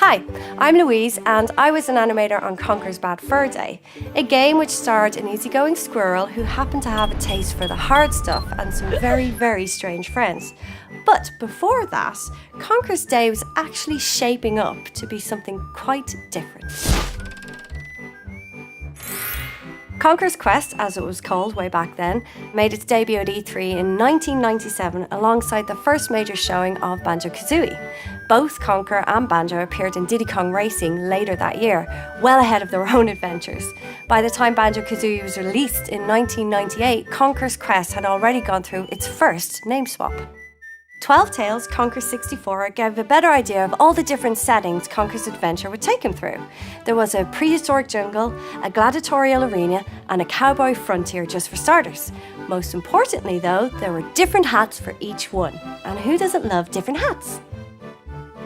Hi, I'm Louise and I was an animator on Conker's Bad Fur Day, a game which starred an easygoing squirrel who happened to have a taste for the hard stuff and some very strange friends. But before that, Conker's Day was actually shaping up to be something quite different. Conker's Quest, as it was called way back then, made its debut at E3 in 1997 alongside the first major showing of Banjo-Kazooie. Both Conker and Banjo appeared in Diddy Kong Racing later that year, well ahead of their own adventures. By the time Banjo-Kazooie was released in 1998, Conker's Quest had already gone through its first name swap. 12 Tales Conker 64 gave a better idea of all the different settings Conker's adventure would take him through. There was a prehistoric jungle, a gladiatorial arena, and a cowboy frontier just for starters. Most importantly though, there were different hats for each one. And who doesn't love different hats?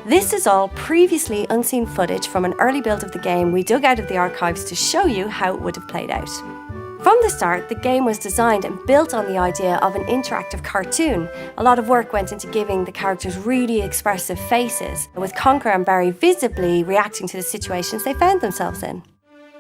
This is all previously unseen footage from an early build of the game we dug out of the archives to show you how it would have played out. From the start, the game was designed and built on the idea of an interactive cartoon. A lot of work went into giving the characters really expressive faces, with Conker and Barry visibly reacting to the situations they found themselves in.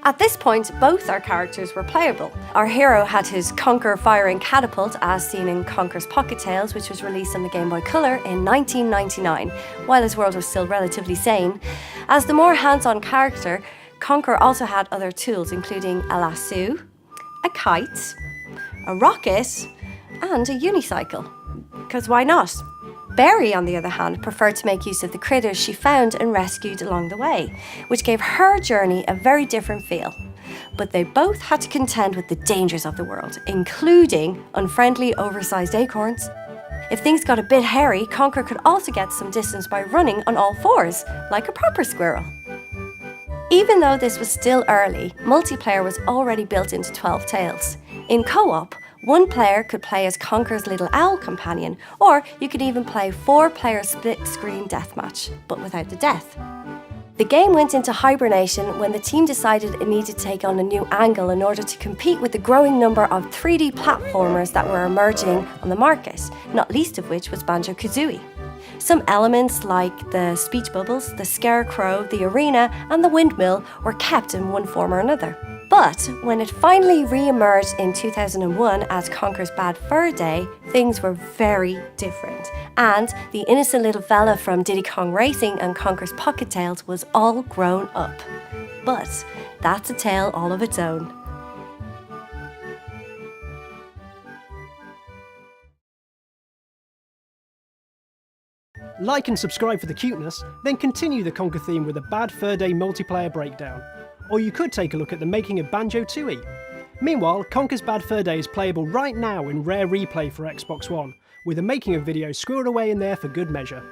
At this point, both our characters were playable. Our hero had his Conker firing catapult, as seen in Conker's Pocket Tales, which was released on the Game Boy Color in 1999, while his world was still relatively sane. As the more hands-on character, Conker also had other tools, including a lasso, a kite, a rocket, and a unicycle. Because why not? Barry, on the other hand, preferred to make use of the critters she found and rescued along the way, which gave her journey a very different feel. But they both had to contend with the dangers of the world, including unfriendly, oversized acorns. If things got a bit hairy, Conker could also get some distance by running on all fours, like a proper squirrel. Even though this was still early, multiplayer was already built into 12 Tales. In co-op, one player could play as Conker's little owl companion, or you could even play 4-player split-screen deathmatch, but without the death. The game went into hibernation when the team decided it needed to take on a new angle in order to compete with the growing number of 3D platformers that were emerging on the market, not least of which was Banjo-Kazooie. Some elements like the speech bubbles, the scarecrow, the arena, and the windmill were kept in one form or another. But when it finally re-emerged in 2001 as Conker's Bad Fur Day, things were very different. And the innocent little fella from Diddy Kong Racing and Conker's Pocket Tales was all grown up. But that's a tale all of its own. Like and subscribe for the cuteness, then continue the Conker theme with a Bad Fur Day multiplayer breakdown. Or you could take a look at the making of Banjo-Tooie. Meanwhile, Conker's Bad Fur Day is playable right now in rare replay for Xbox One, with a making of video squirreled away in there for good measure.